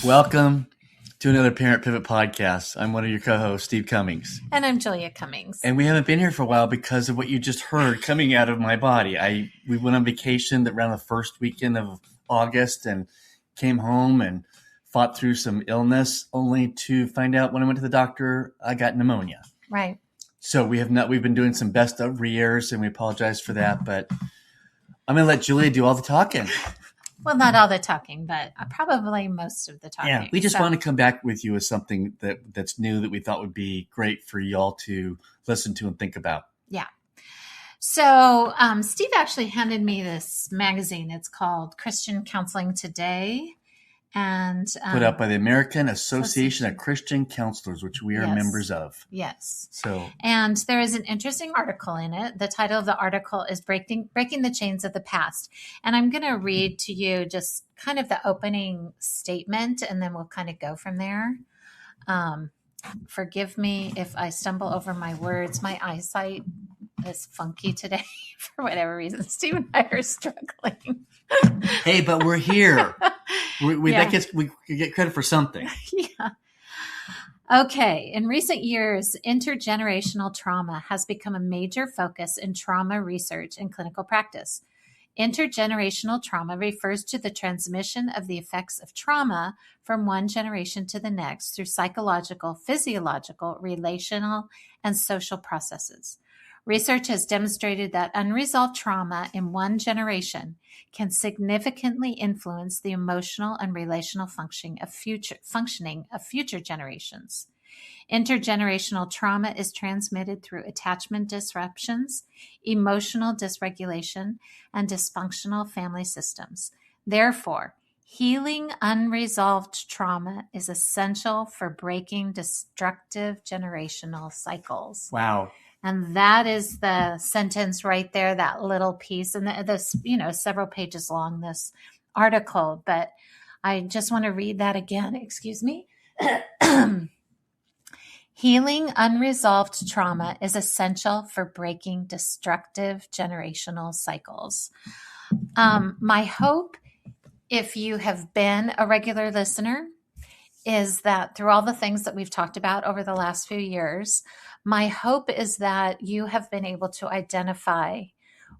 Welcome to another Parent Pivot podcast. I'm one of your co-hosts, Steve Cummings. And I'm Julia Cummings. And we haven't been here for a while because of what you just heard coming out of my body. We went on vacation around the first weekend of August and came home and fought through some illness, only to find out when I went to the doctor, I got pneumonia. Right. So we've been doing some best of re-airs, and we apologize for that, but I'm going to let Julia do all the talking. Well, not all the talking, but probably most of the talking. Yeah, we just want to come back with you with something that's new that we thought would be great for y'all to listen to and think about. Yeah. So Steve actually handed me this magazine. It's called Christian Counseling Today. And put out by the American Association of Christian Counselors, which we are members of. Yes. And there is an interesting article in it. The title of the article is Breaking the Chains of the Past. And I'm going to read to you just kind of the opening statement, and then we'll kind of go from there. Forgive me if I stumble over my words. My eyesight is funky today for whatever reason. Steve and I are struggling. Hey, but we're here. We get credit for something. Yeah. Okay. In recent years, intergenerational trauma has become a major focus in trauma research and clinical practice. Intergenerational trauma refers to the transmission of the effects of trauma from one generation to the next through psychological, physiological, relational, and social processes. Research has demonstrated that unresolved trauma in one generation can significantly influence the emotional and relational functioning of future generations. Intergenerational trauma is transmitted through attachment disruptions, emotional dysregulation, and dysfunctional family systems. Therefore, healing unresolved trauma is essential for breaking destructive generational cycles. Wow. And that is the sentence right there, that little piece. And this, several pages long, this article. But I just want to read that again. Excuse me. Healing unresolved trauma is essential for breaking destructive generational cycles. My hope, if you have been a regular listener, is that through all the things that we've talked about over the last few years, my hope is that you have been able to identify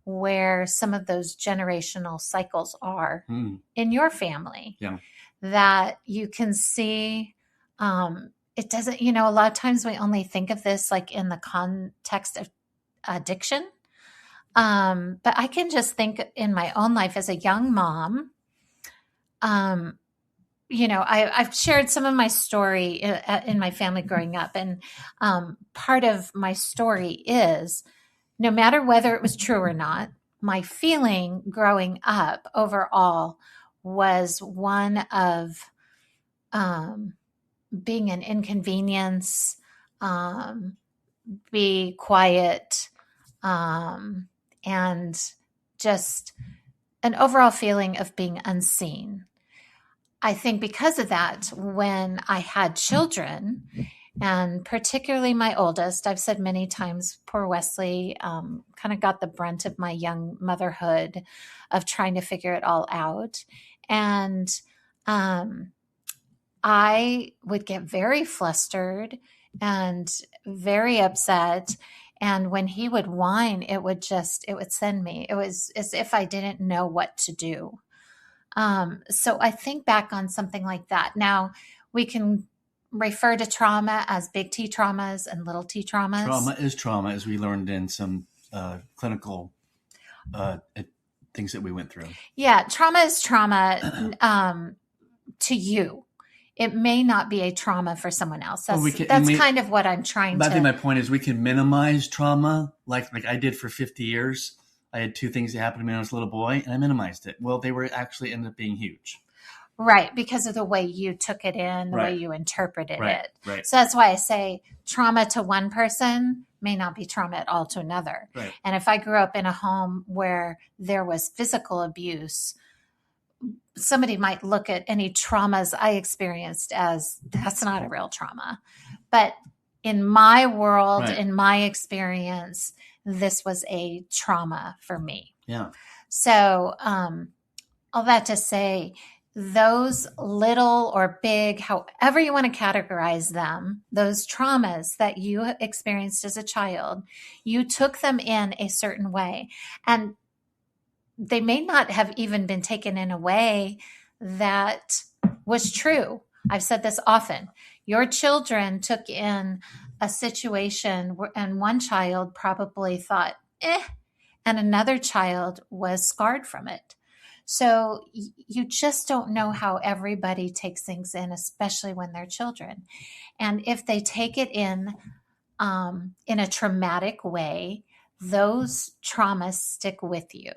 where some of those generational cycles are in your family. Yeah. That you can see, it doesn't, a lot of times we only think of this like in the context of addiction. But I can just think in my own life as a young mom, I've shared some of my story in my family growing up. And part of my story is, no matter whether it was true or not, my feeling growing up overall was one of being an inconvenience, be quiet, and just an overall feeling of being unseen. I think because of that, when I had children, and particularly my oldest, I've said many times, poor Wesley kind of got the brunt of my young motherhood of trying to figure it all out. And I would get very flustered and very upset. And when he would whine, it would send me. It was as if I didn't know what to do. So I think back on something like that. Now, we can refer to trauma as big T traumas and little T traumas. Trauma is trauma, as we learned in some clinical things that we went through. Yeah, trauma is trauma to you. It may not be a trauma for someone else. That's kind of what I'm trying to... I think my point is we can minimize trauma like I did for 50 years. I had two things that happened to me when I was a little boy, and I minimized it. Well, they were actually ended up being huge. Right, because of the way you took it in, the way you interpreted it. Right. So that's why I say trauma to one person may not be trauma at all to another. Right. And if I grew up in a home where there was physical abuse, somebody might look at any traumas I experienced as that's not a real trauma. But in my world, in my experience, this was a trauma for me. Yeah. So all that to say, those little or big, however you want to categorize them, those traumas that you experienced as a child, you took them in a certain way. And they may not have even been taken in a way that was true. I've said this often. Your children took in a situation and one child probably thought, and another child was scarred from it. So you just don't know how everybody takes things in, especially when they're children. And if they take it in a traumatic way, those traumas stick with you.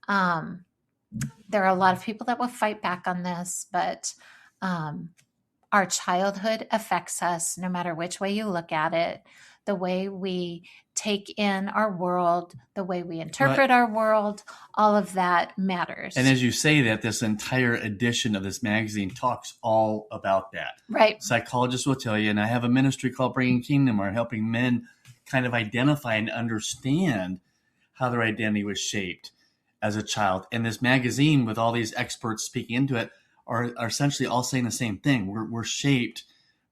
There are a lot of people that will fight back on this, but our childhood affects us no matter which way you look at it. The way we take in our world, the way we interpret our world, all of that matters. And as you say that, this entire edition of this magazine talks all about that. Right. Psychologists will tell you, and I have a ministry called Bringing Kingdom, where helping men kind of identify and understand how their identity was shaped as a child. And this magazine, with all these experts speaking into it, are essentially all saying the same thing. We're shaped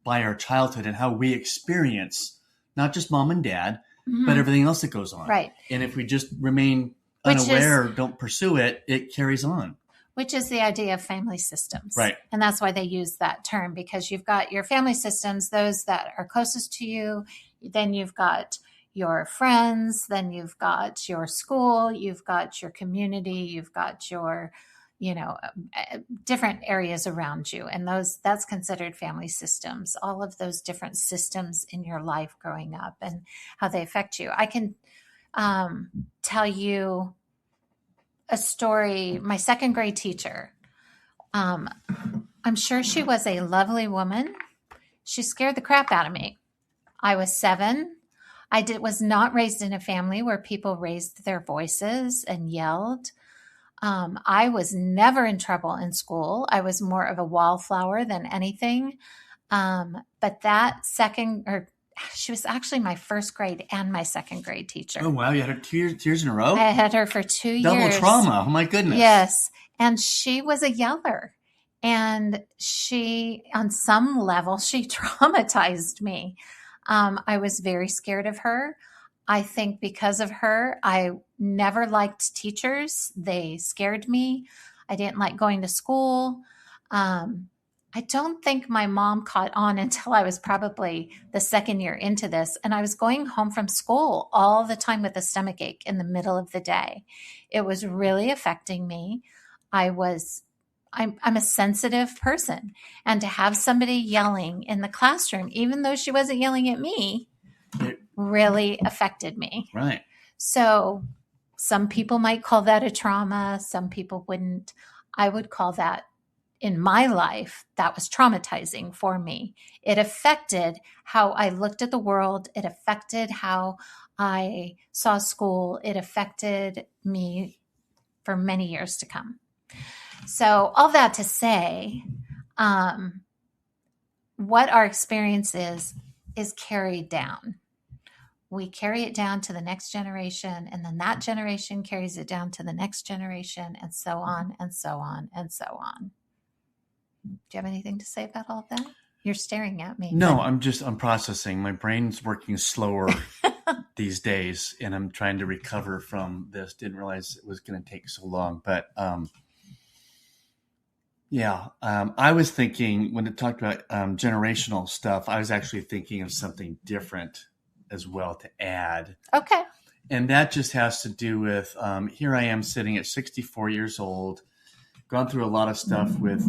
by our childhood and how we experience not just mom and dad, but everything else that goes on. Right. And if we just remain unaware, don't pursue it, it carries on. Which is the idea of family systems. Right. And that's why they use that term, because you've got your family systems, those that are closest to you. Then you've got your friends, then you've got your school, you've got your community, you've got your, different areas around you. And that's considered family systems, all of those different systems in your life growing up and how they affect you. I can tell you a story. My second grade teacher, I'm sure she was a lovely woman. She scared the crap out of me. I was 7. Was not raised in a family where people raised their voices and yelled. I was never in trouble in school. I was more of a wallflower than anything. But she was actually my first grade and my second grade teacher. Oh, wow. You had her 2 years in a row? I had her for 2 years. Double trauma. Oh, my goodness. Yes. And she was a yeller. And on some level, she traumatized me. I was very scared of her. I think because of her, I never liked teachers. They scared me. I didn't like going to school. I don't think my mom caught on until I was probably the second year into this. And I was going home from school all the time with a stomach ache in the middle of the day. It was really affecting me. I'm a sensitive person. And to have somebody yelling in the classroom, even though she wasn't yelling at me, really affected me. Right. So some people might call that a trauma. Some people wouldn't. I would call that, in my life, that was traumatizing for me. It affected how I looked at the world. It affected how I saw school. It affected me for many years to come. So all that to say, what our experience is carried down. We carry it down to the next generation, and then that generation carries it down to the next generation, and so on and so on and so on. Do you have anything to say about all of that? You're staring at me. No, I'm processing. My brain's working slower these days, and I'm trying to recover from this. Didn't realize it was going to take so long, but I was thinking when it talked about generational stuff, I was actually thinking of something different as well to add. Okay. And that just has to do with, here I am sitting at 64 years old, gone through a lot of stuff with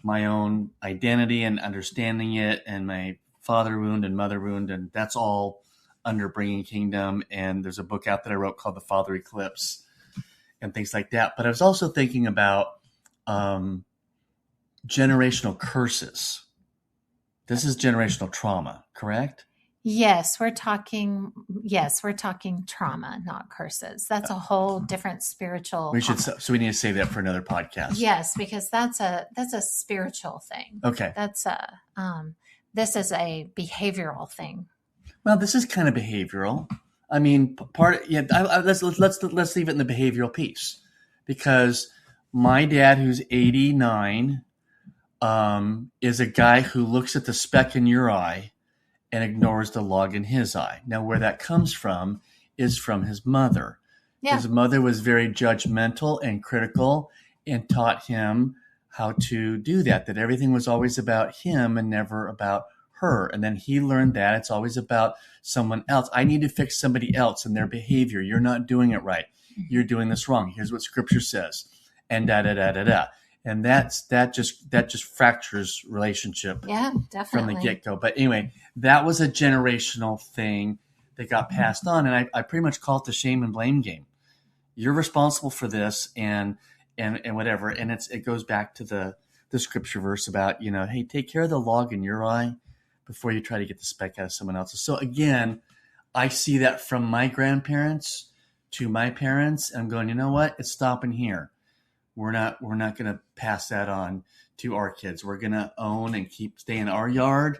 my own identity and understanding it, and my father wound and mother wound, and that's all under Bringing Kingdom. And there's a book out that I wrote called The Father Eclipse and things like that. But I was also thinking about generational curses. This is generational trauma, correct? Yes, we're talking trauma, not curses. That's a whole different spiritual. So we need to save that for another podcast. Yes, because that's a spiritual thing. Okay. This is a behavioral thing. Well, this is kind of behavioral. I mean, let's leave it in the behavioral piece, because my dad, who's 89, is a guy who looks at the speck in your eye and ignores the log in his eye. Now, where that comes from is from his mother. Yeah. His mother was very judgmental and critical and taught him how to do that everything was always about him and never about her. And then he learned that it's always about someone else. I need to fix somebody else and their behavior. You're not doing it right. You're doing this wrong. Here's what scripture says. And da da da da da. And that just fractures relationship from the get-go. But anyway, that was a generational thing that got passed on. And I pretty much call it the shame and blame game. You're responsible for this and whatever. And it goes back to the scripture verse about, hey, take care of the log in your eye before you try to get the speck out of someone else's. So again, I see that from my grandparents to my parents. And I'm going, you know what? It's stopping here. We're not going to pass that on to our kids. We're going to own and stay in our yard,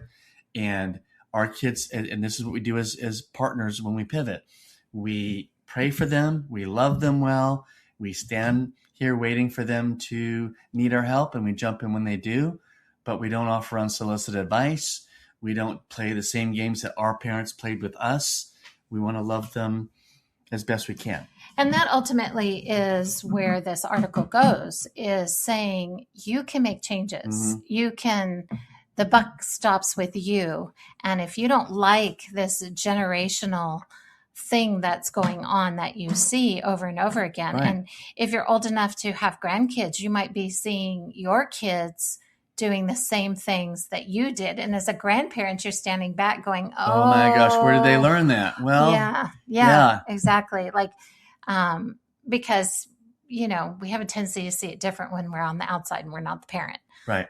and our kids. And this is what we do as partners when we pivot. We pray for them. We love them well. We stand here waiting for them to need our help, and we jump in when they do. But we don't offer unsolicited advice. We don't play the same games that our parents played with us. We want to love them as best we can. And that ultimately is where this article goes, is saying you can make changes. Mm-hmm. The buck stops with you. And if you don't like this generational thing that's going on that you see over and over again, right. And if you're old enough to have grandkids, you might be seeing your kids doing the same things that you did. And as a grandparent, you're standing back going, oh my gosh, where did they learn that? Well, yeah, exactly. Like, because, we have a tendency to see it different when we're on the outside and we're not the parent. Right.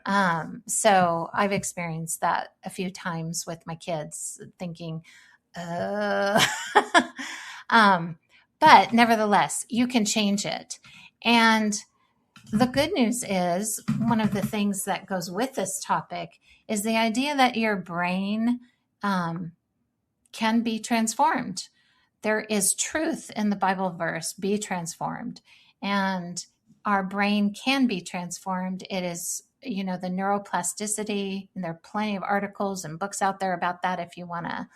So I've experienced that a few times with my kids thinking, but nevertheless, you can change it. And the good news is, one of the things that goes with this topic is the idea that your brain can be transformed. There is truth in the Bible verse, be transformed. And our brain can be transformed. It is, the neuroplasticity, and there are plenty of articles and books out there about that if you want to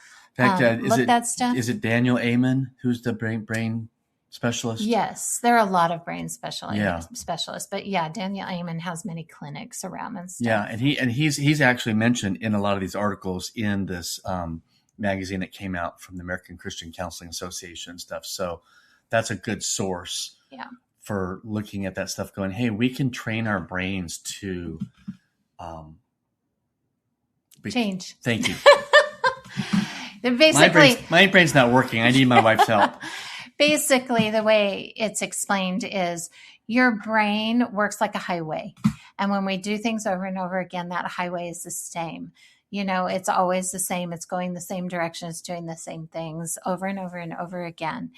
look that stuff. Is it Daniel Amen who's the brain specialist? Yes, there are a lot of brain specialists, but Daniel Amen has many clinics around and stuff. Yeah, and he's actually mentioned in a lot of these articles in this magazine that came out from the American Christian Counseling Association and stuff. So that's a good source for looking at that stuff, going, hey, we can train our brains to change. Thank you. Basically, my brain's not working. I need my wife's help. Basically, the way it's explained is your brain works like a highway. And when we do things over and over again, that highway is the same. It's always the same. It's going the same direction. It's doing the same things over and over and over again.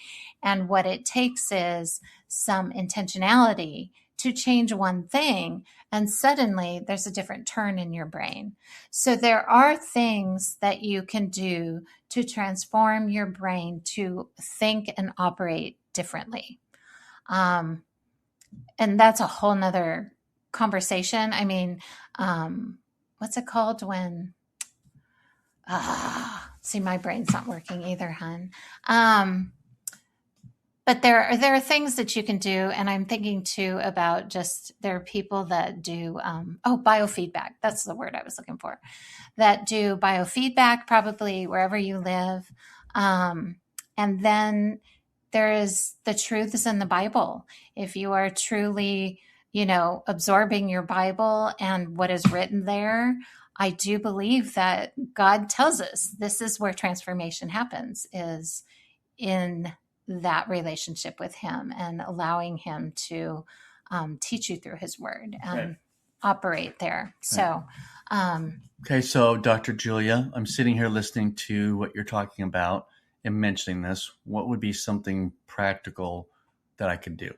And what it takes is some intentionality to change one thing. And suddenly there's a different turn in your brain. So there are things that you can do to transform your brain to think and operate differently. And that's a whole nother conversation. I mean, what's it called when, see, my brain's not working either, hon. But there are things that you can do. And I'm thinking too about there are people that do, biofeedback. That's the word I was looking for. That do biofeedback probably wherever you live. And then there is the truths in the Bible. If you are truly, absorbing your Bible and what is written there, I do believe that God tells us this is where transformation happens, is in that relationship with him and allowing him to teach you through his word and operate there. So, okay. So Dr. Julia, I'm sitting here listening to what you're talking about and mentioning this. What would be something practical that I could do?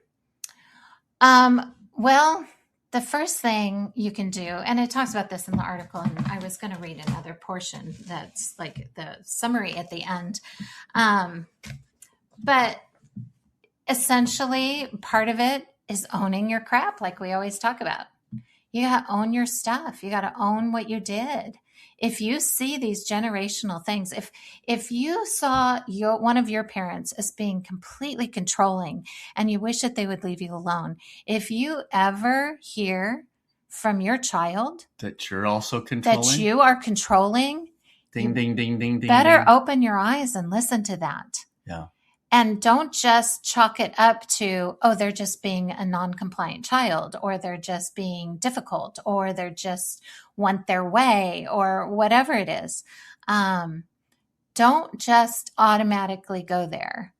Well, the first thing you can do, and it talks about this in the article, and I was going to read another portion that's like the summary at the end. But essentially, part of it is owning your crap, like we always talk about. You got to own your stuff. You got to own what you did. If you see these generational things, if you saw one of your parents as being completely controlling and you wish that they would leave you alone, if you ever hear from your child that you're also controlling, that you are controlling, ding, ding, ding, ding, ding, better ding. open your eyes and listen to that. Yeah. And don't just chalk it up to, oh, they're just being a non-compliant child, or they're just being difficult, or they're just want their way, or whatever it is. Don't just automatically go there,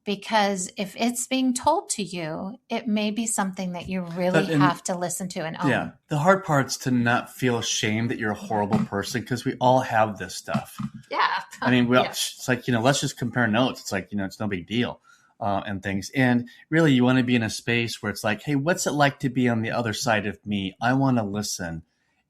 because if it's being told to you, it may be something that you really have to listen to and own. Yeah. The hard part's to not feel ashamed that you're a horrible person, because we all have this stuff. Yeah. I mean, it's like, let's just compare notes. It's like, it's no big deal and things. And really, you want to be in a space where it's like, hey, what's it like to be on the other side of me? I want to listen,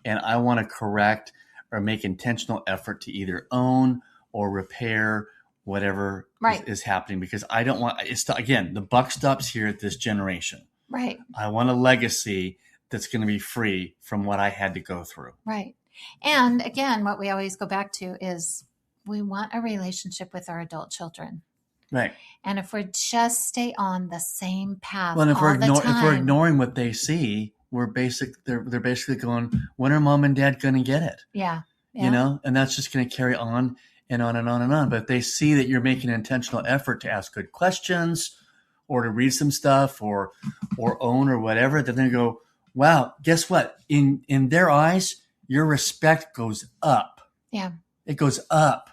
and I want to correct or make intentional effort to either own or repair whatever is happening, because I don't want again, the buck stops here at this generation. Right. I want a legacy that's going to be free from what I had to go through. Right. And again, what we always go back to is we want a relationship with our adult children. Right. And if we just stay on the same path if we're ignoring what they see, they're basically going, when are mom and dad going to get it? Yeah. And that's just going to carry on and on and on and on. But if they see that you're making an intentional effort to ask good questions, or to read some stuff, or own or whatever, then they go, wow, guess what? In their eyes, your respect goes up. Yeah. It goes up.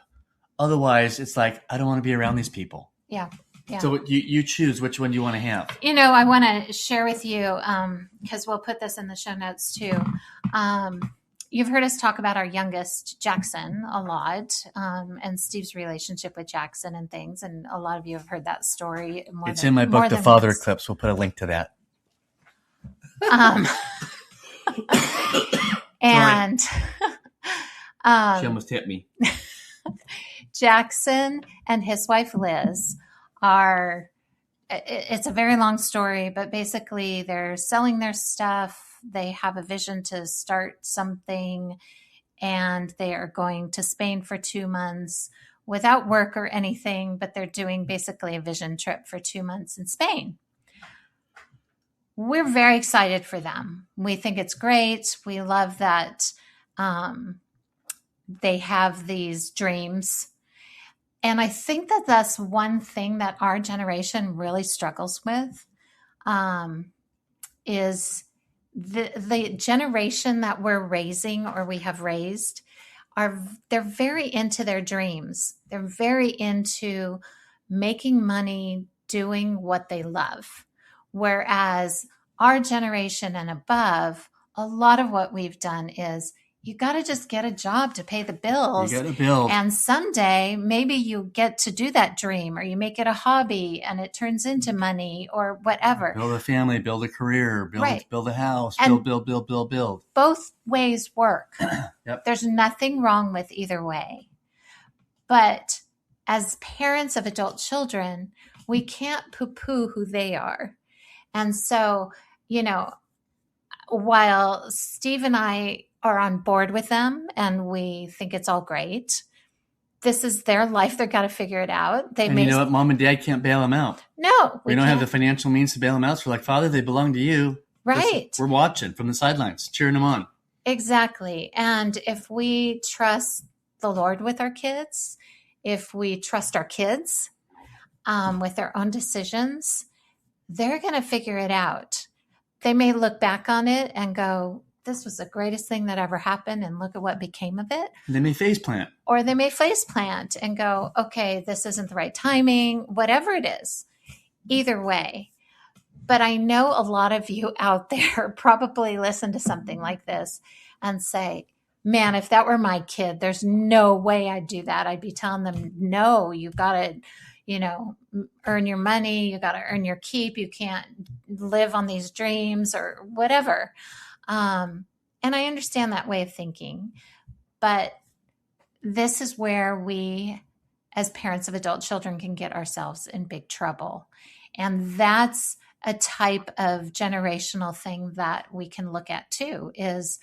Otherwise, it's like, I don't want to be around these people. Yeah. Yeah. So you choose which one you want to have. I want to share with you, because we'll put this in the show notes too. You've heard us talk about our youngest, Jackson, a lot, and Steve's relationship with Jackson and things. And a lot of you have heard that story. It's in my book, The Father Eclipse. We'll put a link to that. And she almost hit me. Jackson and his wife, Liz, it's a very long story, but basically they're selling their stuff. They have a vision to start something, and they are going to Spain for 2 months without work or anything, but they're doing basically a vision trip for 2 months in Spain. We're very excited for them. We think it's great. We love that they have these dreams. And I think that that's one thing that our generation really struggles with, is the generation that we're raising, or we have raised, they're very into their dreams. They're very into making money, doing what they love. Whereas our generation and above, a lot of what we've done is, you got to just get a job to pay the bills. You got to build. And someday maybe you get to do that dream, or you make it a hobby and it turns into money or whatever. Build a family, build a career, build a house, and build. Both ways work. Yep. There's nothing wrong with either way. But as parents of adult children, we can't poo-poo who they are. And so, while Steve and I are on board with them and we think it's all great, this is their life. They've got to figure it out. You know what? Mom and dad can't bail them out. No. We don't have the financial means to bail them out. So we're like, Father, they belong to you. Right. We're watching from the sidelines, cheering them on. Exactly. And if we trust the Lord with our kids, if we trust our kids with their own decisions, they're going to figure it out. They may look back on it and go, this was the greatest thing that ever happened, and look at what became of it. They may faceplant. Or they may faceplant and go, okay, this isn't the right timing, whatever it is. Either way. But I know a lot of you out there probably listen to something like this and say, man, if that were my kid, there's no way I'd do that. I'd be telling them, no, you've got to, earn your money. You got to earn your keep. You can't live on these dreams or whatever. And I understand that way of thinking, but this is where we, as parents of adult children, can get ourselves in big trouble. And that's a type of generational thing that we can look at too is,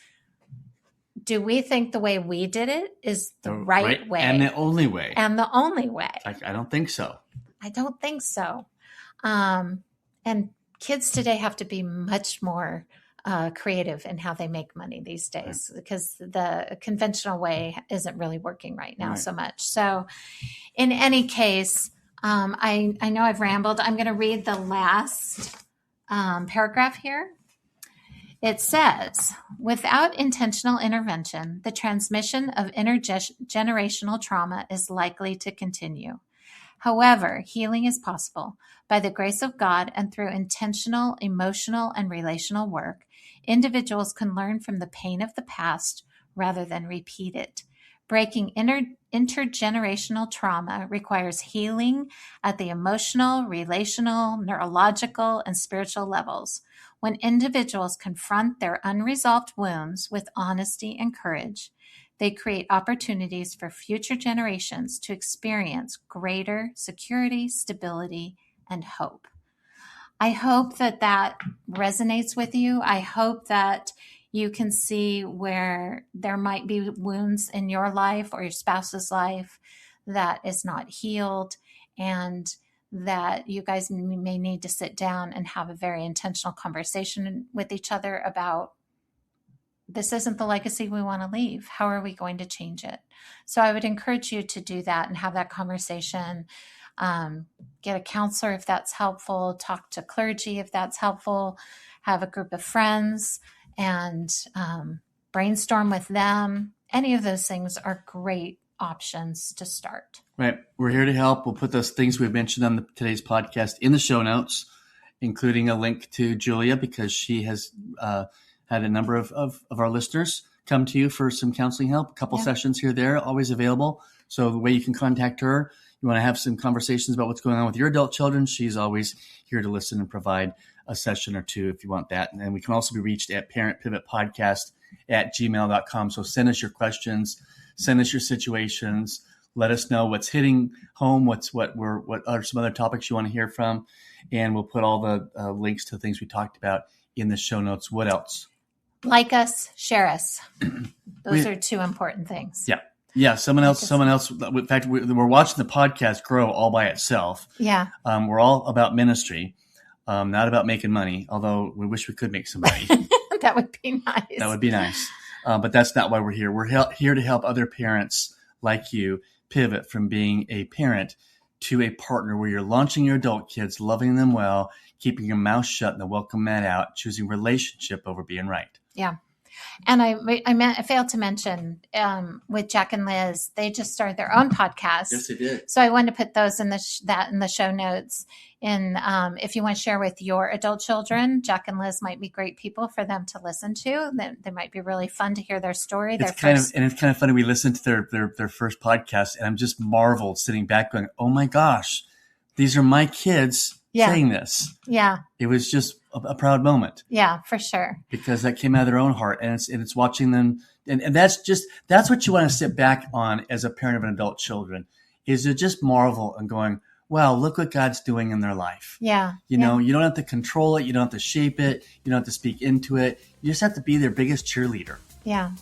do we think the way we did it is the right way? And the only way. And the only way. Like, I don't think so. I don't think so. And kids today have to be much more creative in how they make money these days, because the conventional way isn't really working right now so much. So in any case, I know I've rambled. I'm going to read the last paragraph here. It says, without intentional intervention, the transmission of intergenerational trauma is likely to continue. However, healing is possible by the grace of God, and through intentional, emotional, and relational work, individuals can learn from the pain of the past rather than repeat it. Breaking intergenerational trauma requires healing at the emotional, relational, neurological, and spiritual levels. When individuals confront their unresolved wounds with honesty and courage, they create opportunities for future generations to experience greater security, stability, and hope. I hope that resonates with you. I hope that you can see where there might be wounds in your life or your spouse's life that is not healed, and that you guys may need to sit down and have a very intentional conversation with each other about, this isn't the legacy we want to leave. How are we going to change it? So I would encourage you to do that and have that conversation. Get a counselor if that's helpful. Talk to clergy if that's helpful. Have a group of friends and brainstorm with them. Any of those things are great options to start. Right. We're here to help. We'll put those things we've mentioned on today's podcast in the show notes, including a link to Julia, because she has had a number of our listeners come to you for some counseling help. A couple sessions here, there, always available. So the way you can contact her, you want to have some conversations about what's going on with your adult children, she's always here to listen and provide a session or two if you want that. And then we can also be reached at parentpivotpodcast@gmail.com. So send us your questions, send us your situations, let us know what's hitting home, what are some other topics you want to hear from, and we'll put all the links to things we talked about in the show notes. What else? Like us, share us. Those are two important things. Yeah. Yeah. Someone else. In fact, we're watching the podcast grow all by itself. Yeah. We're all about ministry, not about making money, although we wish we could make some money. That would be nice. That would be nice. But that's not why we're here. We're here to help other parents like you pivot from being a parent to a partner, where you're launching your adult kids, loving them well, keeping your mouth shut and the welcome mat out, choosing relationship over being right. Yeah. And I failed to mention with Jack and Liz, they just started their own podcast. Yes, they did. So I wanted to put those in the show notes. And if you want to share with your adult children, Jack and Liz might be great people for them to listen to. They might be really fun to hear their story. It's kind of funny. We listened to their first podcast, and I'm just marveled sitting back going, "Oh my gosh, these are my kids." Saying this. Yeah. It was just a proud moment. Yeah, for sure. Because that came out of their own heart, and it's watching them. And that's what you want to sit back on as a parent of an adult children, is to just marvel and going, wow, look what God's doing in their life. Yeah. You know, you don't have to control it. You don't have to shape it. You don't have to speak into it. You just have to be their biggest cheerleader. Yeah.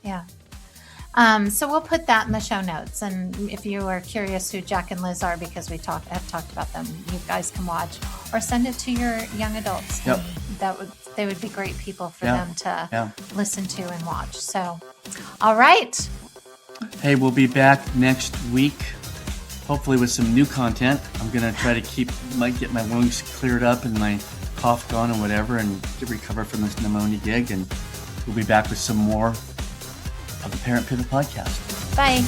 Yeah. So we'll put that in the show notes. And if you are curious who Jack and Liz are, because we have talked about them, you guys can watch or send it to your young adults. Yep. They would be great people for them to listen to and watch. So, all right. Hey, we'll be back next week, hopefully with some new content. I'm going to try to get my lungs cleared up and my cough gone and whatever, and recover from this pneumonia gig. And we'll be back with some more of the Parent Pivot Podcast. Bye.